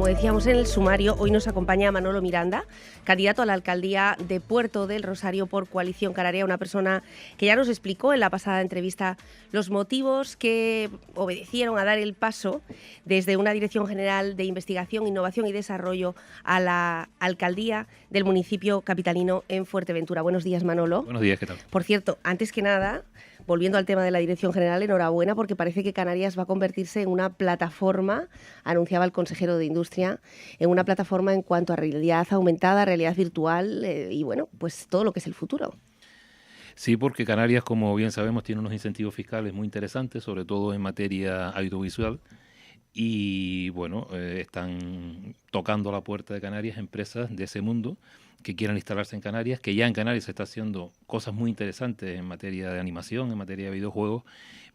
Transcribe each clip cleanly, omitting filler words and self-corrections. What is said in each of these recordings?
como decíamos en el sumario, hoy nos acompaña Manolo Miranda, candidato a la alcaldía de Puerto del Rosario por Coalición Canaria, una persona que ya nos explicó en la pasada entrevista los motivos que obedecieron a dar el paso desde una Dirección General de Investigación, Innovación y Desarrollo a la alcaldía del municipio capitalino en Fuerteventura. Buenos días, Manolo. Buenos días, ¿qué tal? Por cierto, antes que nada, volviendo al tema de la Dirección General, enhorabuena porque parece que Canarias va a convertirse en una plataforma, anunciaba el consejero de Industria, en una plataforma en cuanto a realidad aumentada, realidad virtual y bueno, pues todo lo que es el futuro. Sí, porque Canarias, como bien sabemos, tiene unos incentivos fiscales muy interesantes, sobre todo en materia audiovisual. Y bueno, están tocando la puerta de Canarias empresas de ese mundo que quieran instalarse en Canarias, que ya en Canarias se está haciendo cosas muy interesantes en materia de animación, en materia de videojuegos,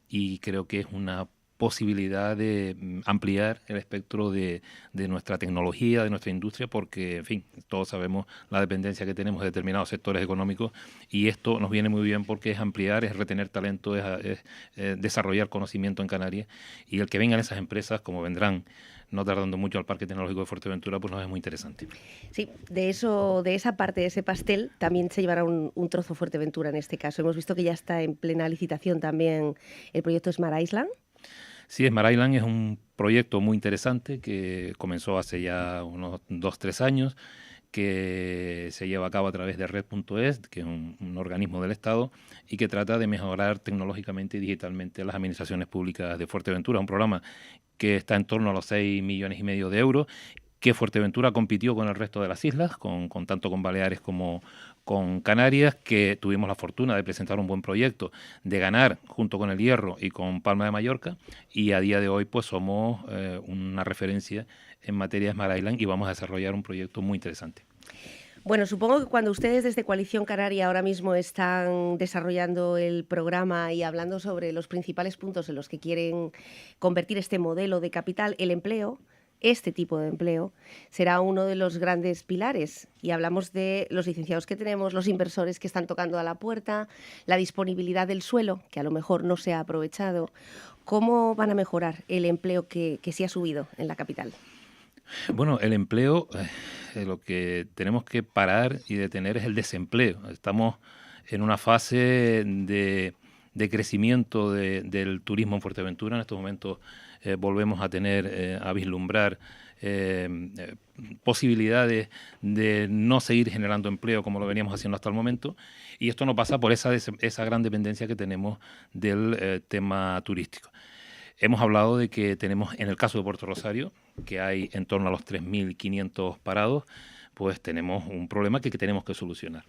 y creo que es una posibilidad de ampliar el espectro de nuestra tecnología, de nuestra industria, porque, en fin, todos sabemos la dependencia que tenemos de determinados sectores económicos y esto nos viene muy bien porque es ampliar, es retener talento, es desarrollar conocimiento en Canarias y el que vengan esas empresas, como vendrán no tardando mucho al Parque Tecnológico de Fuerteventura, pues nos es muy interesante. Sí, de esa parte de ese pastel también se llevará un trozo Fuerteventura en este caso. Hemos visto que ya está en plena licitación también el proyecto Smart Island. Sí, Smart Island es un proyecto muy interesante que comenzó hace ya unos 2-3 años, que se lleva a cabo a través de Red.es, que es un organismo del Estado, y que trata de mejorar tecnológicamente y digitalmente las administraciones públicas de Fuerteventura. Un programa que está en torno a los 6,5 millones de euros, que Fuerteventura compitió con el resto de las islas, tanto con Baleares como con Canarias, que tuvimos la fortuna de presentar un buen proyecto, de ganar junto con El Hierro y con Palma de Mallorca, y a día de hoy pues somos una referencia en materia de Smart Island y vamos a desarrollar un proyecto muy interesante. Bueno, supongo que cuando ustedes desde Coalición Canaria ahora mismo están desarrollando el programa y hablando sobre los principales puntos en los que quieren convertir este modelo de capital, el empleo, este tipo de empleo, será uno de los grandes pilares. Y hablamos de los licenciados que tenemos, los inversores que están tocando a la puerta, la disponibilidad del suelo, que a lo mejor no se ha aprovechado. ¿Cómo van a mejorar el empleo que sí ha subido en la capital? Bueno, el empleo, lo que tenemos que parar y detener es el desempleo. Estamos en una fase de crecimiento del turismo en Fuerteventura. En estos momentos volvemos a tener, a vislumbrar posibilidades de no seguir generando empleo como lo veníamos haciendo hasta el momento. Y esto no pasa por esa gran dependencia que tenemos del tema turístico. Hemos hablado de que tenemos, en el caso de Puerto Rosario, que hay en torno a los 3.500 parados, pues tenemos un problema que tenemos que solucionar.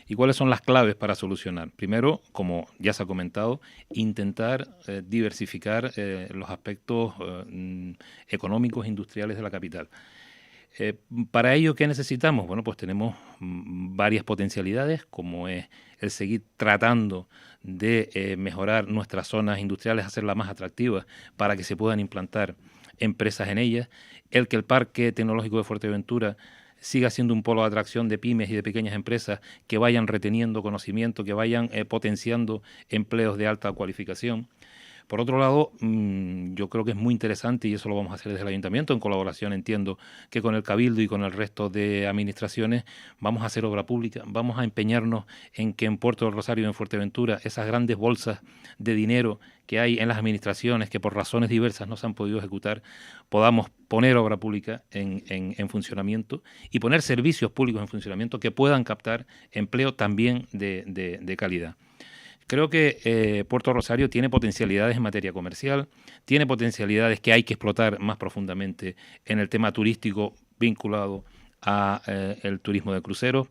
¿Y cuáles son las claves para solucionar? Primero, como ya se ha comentado, intentar diversificar los aspectos económicos e industriales de la capital. Para ello, ¿qué necesitamos? Bueno, pues tenemos varias potencialidades, como es el seguir tratando de mejorar nuestras zonas industriales, hacerlas más atractivas para que se puedan implantar empresas en ellas, el que el Parque Tecnológico de Fuerteventura siga siendo un polo de atracción de pymes y de pequeñas empresas que vayan reteniendo conocimiento, que vayan potenciando empleos de alta cualificación. Por otro lado, yo creo que es muy interesante, y eso lo vamos a hacer desde el Ayuntamiento, en colaboración, entiendo, que con el Cabildo y con el resto de administraciones, vamos a hacer obra pública, vamos a empeñarnos en que en Puerto del Rosario y en Fuerteventura, esas grandes bolsas de dinero que hay en las administraciones, que por razones diversas no se han podido ejecutar, podamos poner obra pública en funcionamiento y poner servicios públicos en funcionamiento que puedan captar empleo también de calidad. Creo que Puerto Rosario tiene potencialidades en materia comercial, tiene potencialidades que hay que explotar más profundamente en el tema turístico vinculado a el turismo de cruceros.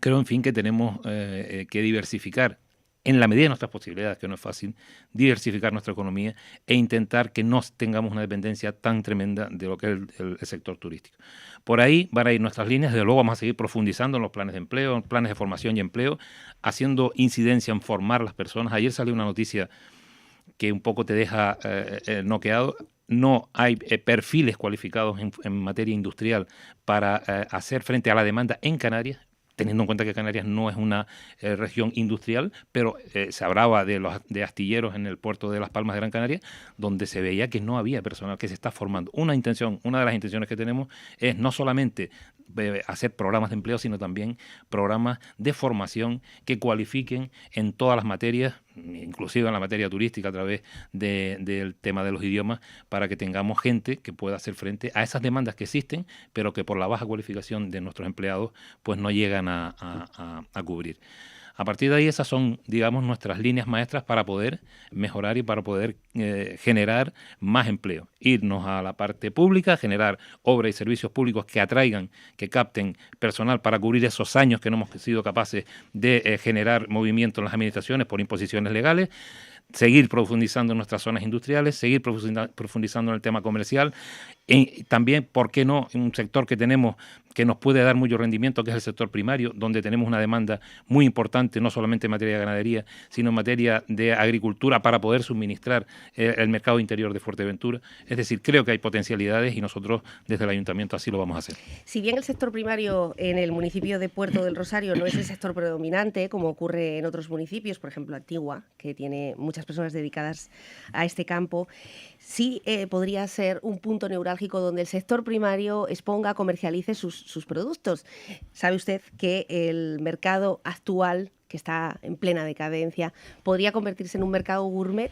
Creo, en fin, que tenemos que diversificar en la medida de nuestras posibilidades, que no es fácil, diversificar nuestra economía e intentar que no tengamos una dependencia tan tremenda de lo que es el sector turístico. Por ahí van a ir nuestras líneas, desde luego vamos a seguir profundizando en los planes de empleo, en planes de formación y empleo, haciendo incidencia en formar a las personas. Ayer salió una noticia que un poco te deja noqueado. No hay perfiles cualificados en materia industrial para hacer frente a la demanda en Canarias. teniendo en cuenta que Canarias no es una región industrial, pero se hablaba de astilleros en el puerto de Las Palmas de Gran Canaria, donde se veía que no había personal, que se está formando. Una de las intenciones que tenemos es no solamente hacer programas de empleo, sino también programas de formación que cualifiquen en todas las materias, inclusive en la materia turística a través del tema de los idiomas, para que tengamos gente que pueda hacer frente a esas demandas que existen, pero que por la baja cualificación de nuestros empleados pues no llegan a cubrir. A partir de ahí, esas son, digamos, nuestras líneas maestras para poder mejorar y para poder generar más empleo. Irnos a la parte pública, generar obras y servicios públicos que atraigan, que capten personal para cubrir esos años que no hemos sido capaces de generar movimiento en las administraciones por imposiciones legales, seguir profundizando en nuestras zonas industriales, seguir profundizando en el tema comercial y también, ¿por qué no?, en un sector que tenemos que nos puede dar mucho rendimiento, que es el sector primario, donde tenemos una demanda muy importante, no solamente en materia de ganadería, sino en materia de agricultura para poder suministrar el mercado interior de Fuerteventura. Es decir, creo que hay potencialidades y nosotros desde el Ayuntamiento así lo vamos a hacer. Si bien el sector primario en el municipio de Puerto del Rosario no es el sector predominante, como ocurre en otros municipios, por ejemplo Antigua, que tiene muchas personas dedicadas a este campo, sí podría ser un punto neurálgico donde el sector primario exponga, comercialice sus productos. Sabe usted que el mercado actual, que está en plena decadencia, podría convertirse en un mercado gourmet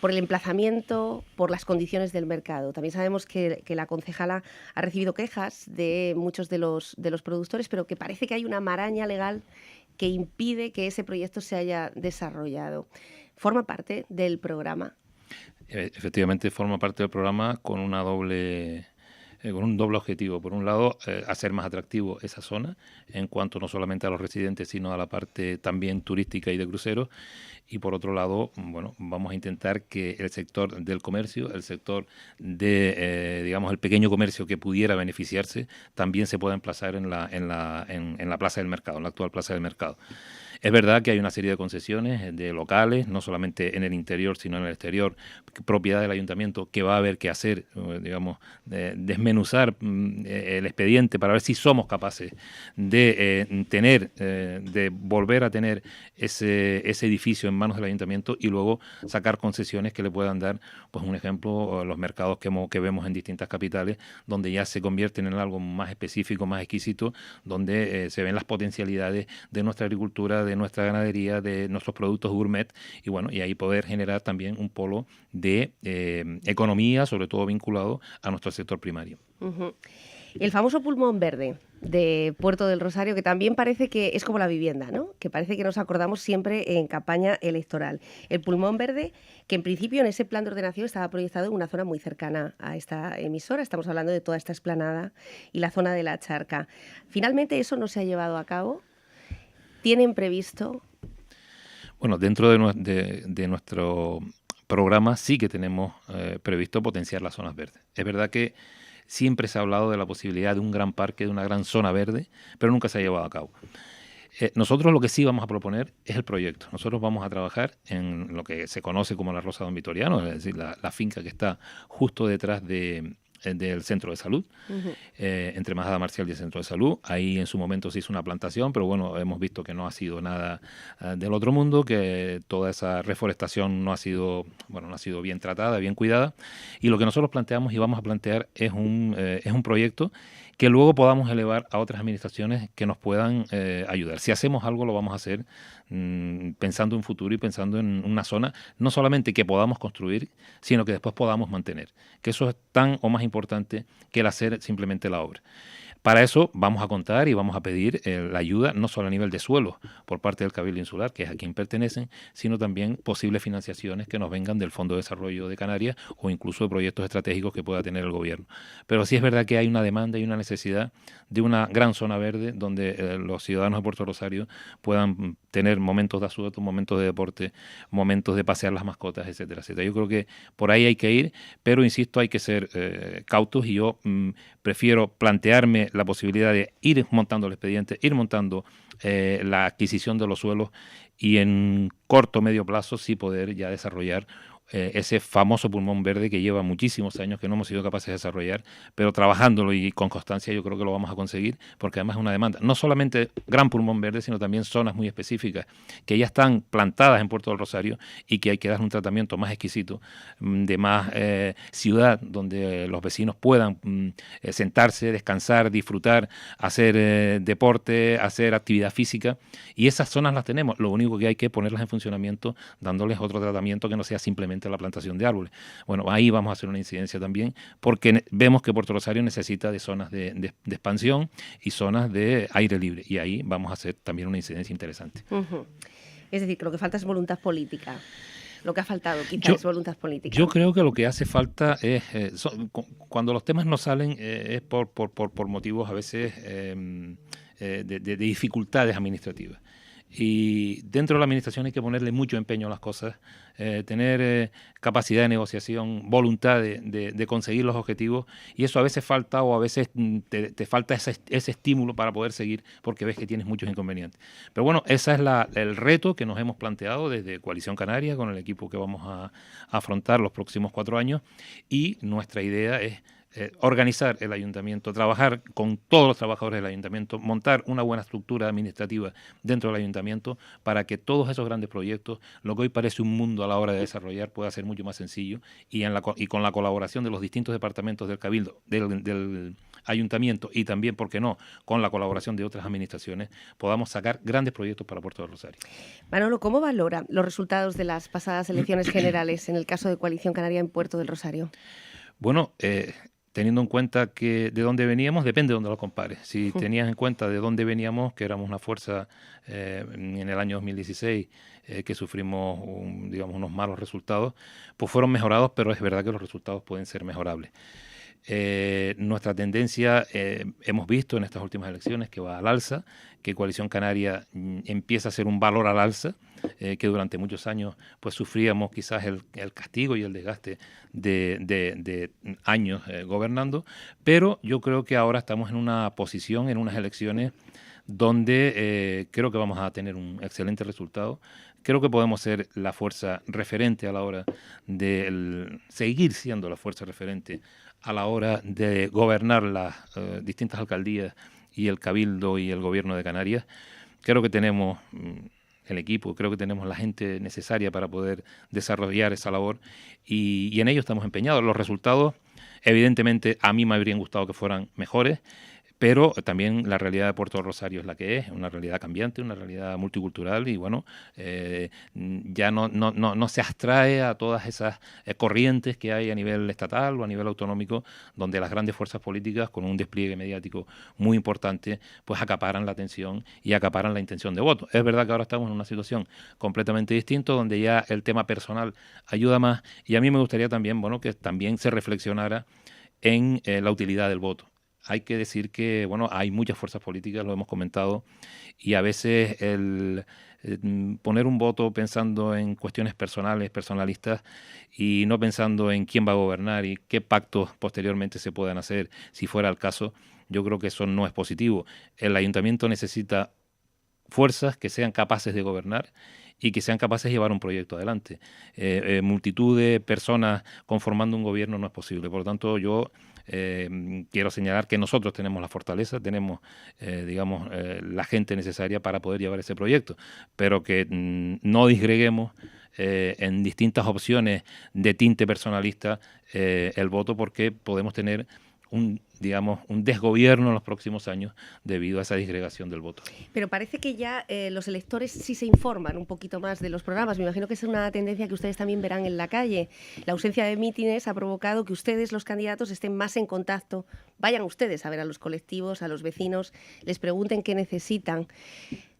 por el emplazamiento, por las condiciones del mercado. También sabemos que la concejala ha recibido quejas de muchos de los productores, pero que parece que hay una maraña legal que impide que ese proyecto se haya desarrollado. ¿Forma parte del programa? Efectivamente, forma parte del programa con un doble objetivo. Por un lado, hacer más atractivo esa zona en cuanto no solamente a los residentes, sino a la parte también turística y de cruceros. Y por otro lado, bueno, vamos a intentar que el sector del comercio, el sector de, digamos, el pequeño comercio que pudiera beneficiarse, también se pueda emplazar en la Plaza del Mercado, en la actual Plaza del Mercado. Es verdad que hay una serie de concesiones de locales, no solamente en el interior, sino en el exterior, propiedad del ayuntamiento, que va a haber que hacer, digamos, desmenuzar el expediente para ver si somos capaces de de volver a tener ese edificio en manos del ayuntamiento y luego sacar concesiones que le puedan dar, pues un ejemplo, los mercados que vemos en distintas capitales, donde ya se convierten en algo más específico, más exquisito, donde se ven las potencialidades de nuestra agricultura, de nuestra ganadería, de nuestros productos gourmet, y bueno, y ahí poder generar también un polo de economía, sobre todo vinculado a nuestro sector primario. Uh-huh. El famoso pulmón verde de Puerto del Rosario, que también parece que es como la vivienda, ¿no? Que parece que nos acordamos siempre en campaña electoral. El pulmón verde, que en principio en ese plan de ordenación estaba proyectado en una zona muy cercana a esta emisora. Estamos hablando de toda esta explanada y la zona de la charca. Finalmente eso no se ha llevado a cabo. ¿Tienen previsto? Bueno, dentro de nuestro programa sí que tenemos previsto potenciar las zonas verdes. Es verdad que siempre se ha hablado de la posibilidad de un gran parque, de una gran zona verde, pero nunca se ha llevado a cabo. Nosotros lo que sí vamos a proponer es el proyecto. Nosotros vamos a trabajar en lo que se conoce como la Rosa Don Vitoriano, es decir, la finca que está justo detrás del centro de salud, entre Majada Marcial y el centro de salud. Ahí en su momento se hizo una plantación, pero bueno, hemos visto que no ha sido nada del otro mundo, que toda esa reforestación no ha sido bien tratada, bien cuidada, y lo que nosotros planteamos y vamos a plantear es un proyecto que luego podamos elevar a otras administraciones que nos puedan ayudar. Si hacemos algo, lo vamos a hacer pensando en futuro y pensando en una zona, no solamente que podamos construir, sino que después podamos mantener, que eso es tan o más importante que el hacer simplemente la obra. Para eso vamos a contar y vamos a pedir la ayuda, no solo a nivel de suelo por parte del Cabildo Insular, que es a quien pertenecen, sino también posibles financiaciones que nos vengan del Fondo de Desarrollo de Canarias o incluso de proyectos estratégicos que pueda tener el gobierno. Pero sí es verdad que hay una demanda y una necesidad de una gran zona verde donde los ciudadanos de Puerto Rosario puedan tener momentos de asueto, momentos de deporte, momentos de pasear las mascotas, etcétera, etcétera. Yo creo que por ahí hay que ir, pero insisto, hay que ser cautos y yo prefiero plantearme la posibilidad de ir montando el expediente, ir montando la adquisición de los suelos y en corto o medio plazo sí poder ya desarrollar ese famoso pulmón verde que lleva muchísimos años que no hemos sido capaces de desarrollar, pero trabajándolo y con constancia yo creo que lo vamos a conseguir, porque además es una demanda. No solamente gran pulmón verde, sino también zonas muy específicas que ya están plantadas en Puerto del Rosario y que hay que dar un tratamiento más exquisito, de más ciudad, donde los vecinos puedan sentarse, descansar, disfrutar, hacer deporte, hacer actividad física, y esas zonas las tenemos. Lo único que hay que ponerlas en funcionamiento, dándoles otro tratamiento que no sea simplemente la plantación de árboles. Bueno, ahí vamos a hacer una incidencia también, porque vemos que Puerto Rosario necesita de zonas de expansión y zonas de aire libre, y ahí vamos a hacer también una incidencia interesante. Es decir, que lo que falta es voluntad política. Lo que ha faltado quizás es voluntad política. Yo creo que lo que hace falta es, cuando los temas no salen, es por motivos a veces de dificultades administrativas. Y dentro de la administración hay que ponerle mucho empeño a las cosas, tener capacidad de negociación, voluntad de conseguir los objetivos, y eso a veces falta, o a veces te falta ese estímulo para poder seguir, porque ves que tienes muchos inconvenientes. Pero bueno, ese es el reto que nos hemos planteado desde Coalición Canaria, con el equipo que vamos a afrontar los próximos 4 años, y nuestra idea es organizar el ayuntamiento, trabajar con todos los trabajadores del ayuntamiento, montar una buena estructura administrativa dentro del ayuntamiento para que todos esos grandes proyectos, lo que hoy parece un mundo a la hora de desarrollar, pueda ser mucho más sencillo, y con la colaboración de los distintos departamentos del Cabildo, del ayuntamiento, y también, ¿por qué no?, con la colaboración de otras administraciones, podamos sacar grandes proyectos para Puerto del Rosario. Manolo, ¿cómo valora los resultados de las pasadas elecciones generales en el caso de Coalición Canaria en Puerto del Rosario? Bueno, teniendo en cuenta que de dónde veníamos, depende de dónde lo compares. Si tenías en cuenta de dónde veníamos, que éramos una fuerza en el año 2016, que sufrimos unos malos resultados, pues fueron mejorados, pero es verdad que los resultados pueden ser mejorables. Nuestra tendencia, hemos visto en estas últimas elecciones, que va al alza, que Coalición Canaria empieza a ser un valor al alza, que durante muchos años pues sufríamos quizás el castigo y el desgaste de años gobernando, pero yo creo que ahora estamos en una posición, en unas elecciones donde creo que vamos a tener un excelente resultado. Creo que podemos ser la fuerza referente a la hora de seguir siendo la fuerza referente a la hora de gobernar las distintas alcaldías y el Cabildo y el Gobierno de Canarias. Creo que tenemos el equipo, creo que tenemos la gente necesaria para poder desarrollar esa labor, y en ello estamos empeñados. Los resultados, evidentemente, a mí me habrían gustado que fueran mejores, pero también la realidad de Puerto Rosario es la que es, una realidad cambiante, una realidad multicultural, y bueno, ya no se abstrae a todas esas corrientes que hay a nivel estatal o a nivel autonómico, donde las grandes fuerzas políticas, con un despliegue mediático muy importante, pues acaparan la atención y acaparan la intención de voto. Es verdad que ahora estamos en una situación completamente distinta, donde ya el tema personal ayuda más, y a mí me gustaría también, bueno, que también se reflexionara en la utilidad del voto. Hay que decir que, bueno, hay muchas fuerzas políticas, lo hemos comentado, y a veces el poner un voto pensando en cuestiones personales, personalistas, y no pensando en quién va a gobernar y qué pactos posteriormente se puedan hacer, si fuera el caso, yo creo que eso no es positivo. El ayuntamiento necesita fuerzas que sean capaces de gobernar y que sean capaces de llevar un proyecto adelante. Multitud de personas conformando un gobierno no es posible. Por lo tanto, yo quiero señalar que nosotros tenemos la fortaleza, tenemos, la gente necesaria para poder llevar ese proyecto, pero que no disgreguemos en distintas opciones de tinte personalista el voto, porque podemos tener un desgobierno en los próximos años debido a esa disgregación del voto. Pero parece que ya los electores sí se informan un poquito más de los programas. Me imagino que es una tendencia que ustedes también verán en la calle. La ausencia de mítines ha provocado que ustedes, los candidatos, estén más en contacto. Vayan ustedes a ver a los colectivos, a los vecinos, les pregunten qué necesitan.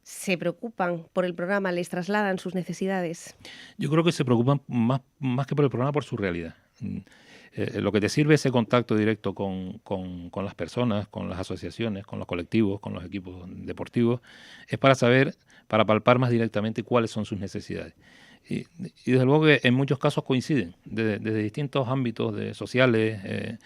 ¿Se preocupan por el programa? ¿Les trasladan sus necesidades? Yo creo que se preocupan más que por el programa, por su realidad. Lo que te sirve ese contacto directo con las personas, con las asociaciones, con los colectivos, con los equipos deportivos, es para saber, para palpar más directamente cuáles son sus necesidades. Y desde luego que en muchos casos coinciden, desde distintos ámbitos sociales,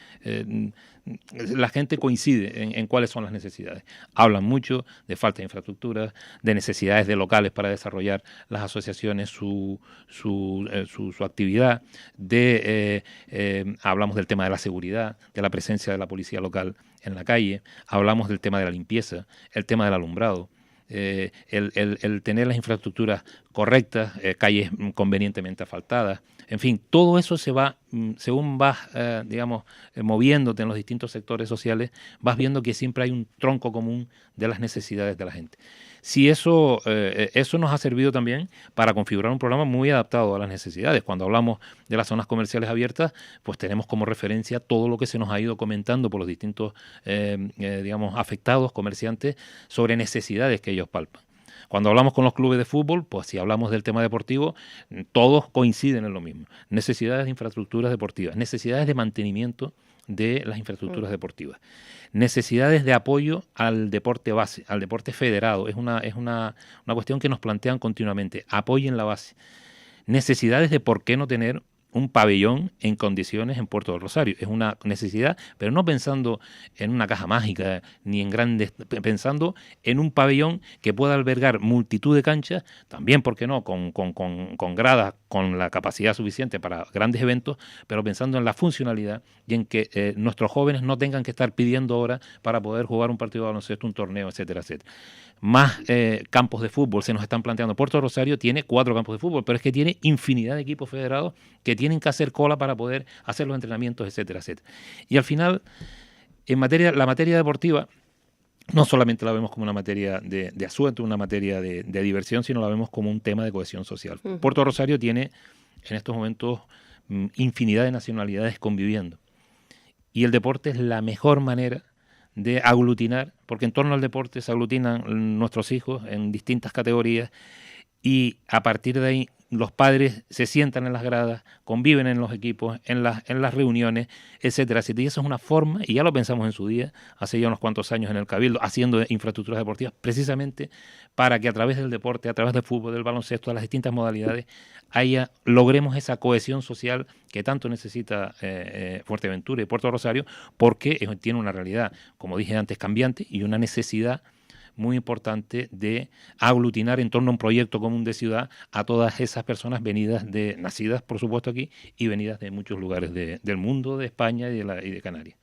la gente coincide en cuáles son las necesidades. Hablan mucho de falta de infraestructura, de necesidades de locales para desarrollar las asociaciones su actividad, hablamos del tema de la seguridad, de la presencia de la policía local en la calle, hablamos del tema de la limpieza, el tema del alumbrado. El tener las infraestructuras correctas, calles convenientemente asfaltadas, en fin, todo eso se va, según vas, moviéndote en los distintos sectores sociales, vas viendo que siempre hay un tronco común de las necesidades de la gente. Si eso nos ha servido también para configurar un programa muy adaptado a las necesidades. Cuando hablamos de las zonas comerciales abiertas, pues tenemos como referencia todo lo que se nos ha ido comentando por los distintos, afectados, comerciantes, sobre necesidades que ellos palpan. Cuando hablamos con los clubes de fútbol, pues si hablamos del tema deportivo, todos coinciden en lo mismo. Necesidades de infraestructuras deportivas, necesidades de mantenimiento de las infraestructuras deportivas, necesidades de apoyo al deporte base, al deporte federado. Es una cuestión que nos plantean continuamente. Apoyen la base. Necesidades de por qué no tener un pabellón en condiciones en Puerto del Rosario. Es una necesidad, pero no pensando en una caja mágica ni en grandes, pensando en un pabellón que pueda albergar multitud de canchas, también, ¿por qué no?, con gradas, con la capacidad suficiente para grandes eventos, pero pensando en la funcionalidad y en que nuestros jóvenes no tengan que estar pidiendo horas para poder jugar un partido de baloncesto, un torneo, etcétera, etcétera. Más campos de fútbol se nos están planteando. Puerto Rosario tiene 4 campos de fútbol, pero es que tiene infinidad de equipos federados que tienen que hacer cola para poder hacer los entrenamientos, etcétera, etcétera. Y al final, la materia deportiva, no solamente la vemos como una materia de asueto, una materia de diversión, sino la vemos como un tema de cohesión social. Puerto Rosario tiene en estos momentos infinidad de nacionalidades conviviendo. Y el deporte es la mejor manera de aglutinar, porque en torno al deporte se aglutinan nuestros hijos en distintas categorías y a partir de ahí los padres se sientan en las gradas, conviven en los equipos, en las reuniones, etcétera, etcétera. Y eso es una forma, y ya lo pensamos en su día, hace ya unos cuantos años en el Cabildo, haciendo infraestructuras deportivas, precisamente para que a través del deporte, a través del fútbol, del baloncesto, de las distintas modalidades, logremos esa cohesión social que tanto necesita Fuerteventura y Puerto Rosario, porque tiene una realidad, como dije antes, cambiante y una necesidad muy importante de aglutinar en torno a un proyecto común de ciudad a todas esas personas nacidas, por supuesto, aquí y venidas de muchos lugares del mundo, de España y de Canarias.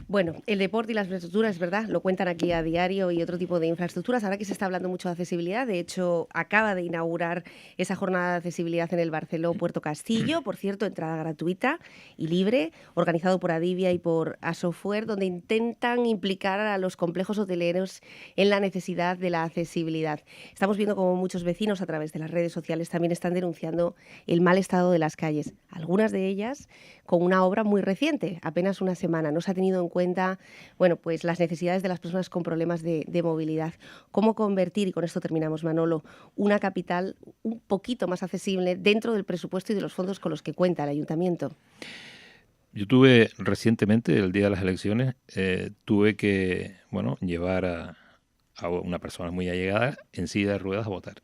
Bueno, el deporte y las infraestructuras, es verdad, lo cuentan aquí a diario y otro tipo de infraestructuras. Ahora que se está hablando mucho de accesibilidad, de hecho, acaba de inaugurar esa jornada de accesibilidad en el Barceló Puerto Castillo, por cierto, entrada gratuita y libre, organizado por Adivia y por Asofuer, donde intentan implicar a los complejos hoteleros en la necesidad de la accesibilidad. Estamos viendo como muchos vecinos a través de las redes sociales también están denunciando el mal estado de las calles, algunas de ellas con una obra muy reciente, apenas una semana. No se ha tenido en cuenta, pues las necesidades de las personas con problemas de movilidad. ¿Cómo convertir, y con esto terminamos, Manolo, una capital un poquito más accesible dentro del presupuesto y de los fondos con los que cuenta el ayuntamiento? Yo tuve recientemente, el día de las elecciones, tuve que llevar a una persona muy allegada en silla de ruedas a votar.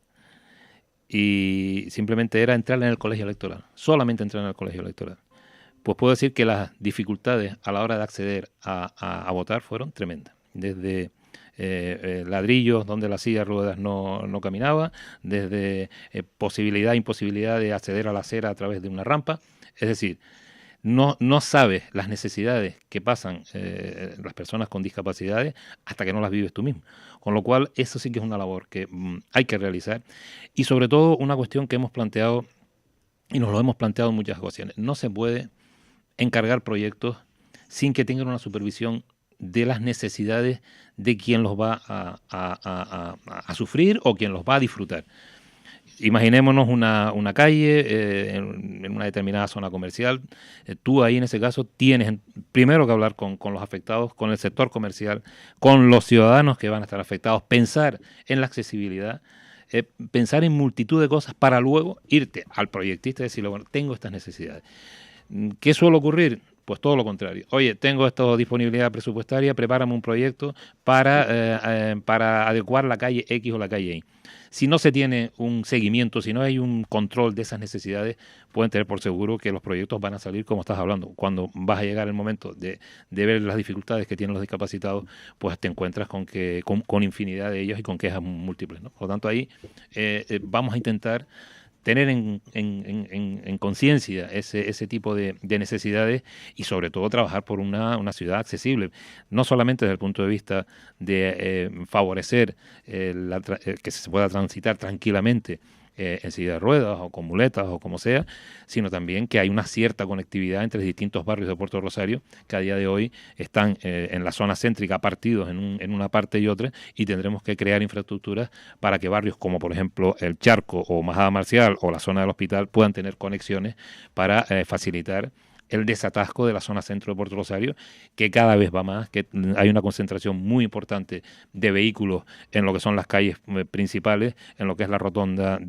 Y simplemente era entrar en el colegio electoral, solamente entrar en el colegio electoral. Pues puedo decir que las dificultades a la hora de acceder a votar fueron tremendas. Desde ladrillos donde la silla de ruedas no caminaba, desde imposibilidad de acceder a la acera a través de una rampa. Es decir, no sabes las necesidades que pasan las personas con discapacidades hasta que no las vives tú mismo. Con lo cual, eso sí que es una labor que hay que realizar. Y sobre todo, una cuestión que hemos planteado, y nos lo hemos planteado en muchas ocasiones, no se puede encargar proyectos sin que tengan una supervisión de las necesidades de quien los va a sufrir o quien los va a disfrutar. Imaginémonos una calle en una determinada zona comercial. Tú ahí en ese caso tienes primero que hablar con los afectados, con el sector comercial, con los ciudadanos que van a estar afectados, pensar en la accesibilidad, pensar en multitud de cosas para luego irte al proyectista y decirle, tengo estas necesidades. ¿Qué suele ocurrir? Pues todo lo contrario. Oye, tengo esta disponibilidad presupuestaria, prepárame un proyecto para adecuar la calle X o la calle Y. Si no se tiene un seguimiento, si no hay un control de esas necesidades, pueden tener por seguro que los proyectos van a salir como estás hablando. Cuando vas a llegar el momento de ver las dificultades que tienen los discapacitados, pues te encuentras con infinidad de ellos y con quejas múltiples, ¿no? Por lo tanto, ahí vamos a intentar tener en conciencia ese tipo de necesidades y sobre todo trabajar por una ciudad accesible, no solamente desde el punto de vista de favorecer que se pueda transitar tranquilamente en silla de ruedas o con muletas o como sea, sino también que hay una cierta conectividad entre distintos barrios de Puerto Rosario que a día de hoy están en la zona céntrica partidos en una parte y otra, y tendremos que crear infraestructuras para que barrios como por ejemplo el Charco o Majada Marcial o la zona del Hospital puedan tener conexiones para facilitar el desatasco de la zona centro de Puerto Rosario, que cada vez va más, que hay una concentración muy importante de vehículos en lo que son las calles principales, en lo que es la rotonda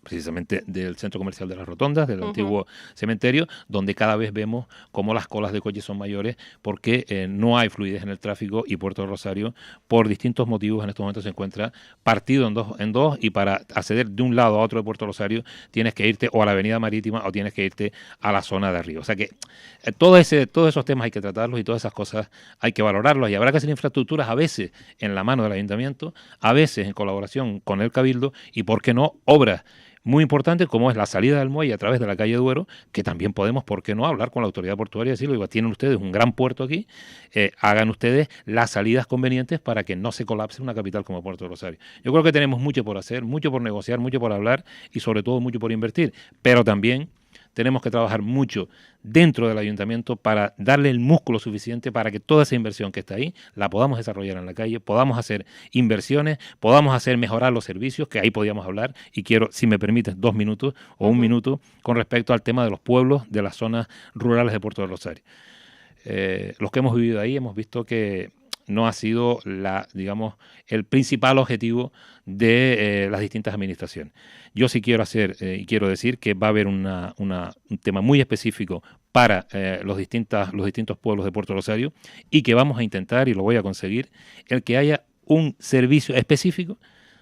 precisamente del centro comercial de las Rotondas, del antiguo cementerio, donde cada vez vemos cómo las colas de coches son mayores porque no hay fluidez en el tráfico y Puerto de Rosario, por distintos motivos, en estos momentos se encuentra partido en dos y para acceder de un lado a otro de Puerto Rosario tienes que irte o a la avenida marítima o tienes que irte a la zona de arriba. O sea que todos esos temas hay que tratarlos y todas esas cosas hay que valorarlos, y habrá que hacer infraestructuras a veces en la mano del ayuntamiento, a veces en colaboración con el Cabildo y, ¿por qué no?, obras muy importante como es la salida del muelle a través de la calle Duero, que también podemos, ¿por qué no?, hablar con la autoridad portuaria y decirlo, digo, tienen ustedes un gran puerto aquí, hagan ustedes las salidas convenientes para que no se colapse una capital como Puerto Rosario. Yo creo que tenemos mucho por hacer, mucho por negociar, mucho por hablar y sobre todo mucho por invertir, pero también tenemos que trabajar mucho dentro del ayuntamiento para darle el músculo suficiente para que toda esa inversión que está ahí la podamos desarrollar en la calle, podamos hacer inversiones, podamos hacer mejorar los servicios, que ahí podíamos hablar, y quiero, si me permites, 2 minutos o un minuto con respecto al tema de los pueblos de las zonas rurales de Puerto de Rosario. Los que hemos vivido ahí hemos visto que no ha sido el principal objetivo de las distintas administraciones. Yo sí quiero hacer y quiero decir que va a haber un tema muy específico para los distintos pueblos de Puerto Rosario, y que vamos a intentar, y lo voy a conseguir, el que haya un servicio específico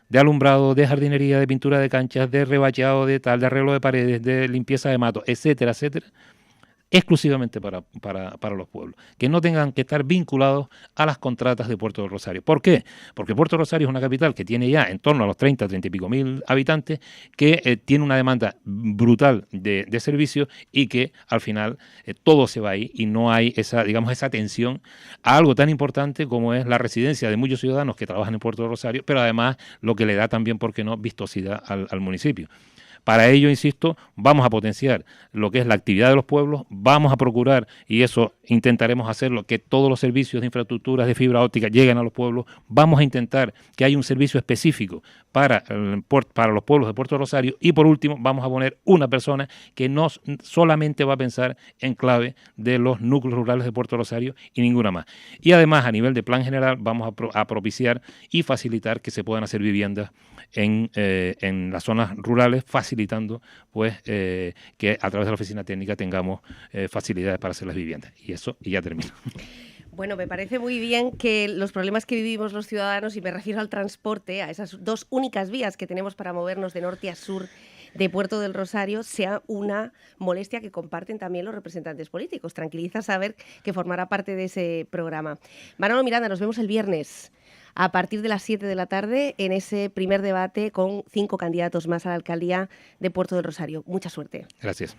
de alumbrado, de jardinería, de pintura de canchas, de rebachado, de arreglo de paredes, de limpieza de matos, etcétera, etcétera, exclusivamente para los pueblos, que no tengan que estar vinculados a las contratas de Puerto de Rosario. ¿Por qué? Porque Puerto Rosario es una capital que tiene ya en torno a los 30 y pico mil habitantes, que tiene una demanda brutal de servicios, y que al final todo se va ahí y no hay esa atención a algo tan importante como es la residencia de muchos ciudadanos que trabajan en Puerto de Rosario, pero además lo que le da también, ¿por qué no?, vistosidad al municipio. Para ello, insisto, vamos a potenciar lo que es la actividad de los pueblos, vamos a procurar, y eso intentaremos hacerlo, que todos los servicios de infraestructuras de fibra óptica lleguen a los pueblos, vamos a intentar que haya un servicio específico para los pueblos de Puerto Rosario, y por último vamos a poner una persona que no solamente va a pensar en clave de los núcleos rurales de Puerto Rosario y ninguna más. Y además, a nivel de plan general, vamos a propiciar y facilitar que se puedan hacer viviendas en las zonas rurales, facilitando pues que a través de la oficina técnica tengamos facilidades para hacer las viviendas. Y ya termino. Bueno, me parece muy bien que los problemas que vivimos los ciudadanos, y me refiero al transporte, a esas 2 únicas vías que tenemos para movernos de norte a sur de Puerto del Rosario, sea una molestia que comparten también los representantes políticos. Tranquiliza saber que formará parte de ese programa. Manolo Miranda, nos vemos el viernes a partir de las 7 de la tarde en ese primer debate con 5 candidatos más a la alcaldía de Puerto del Rosario. Mucha suerte. Gracias.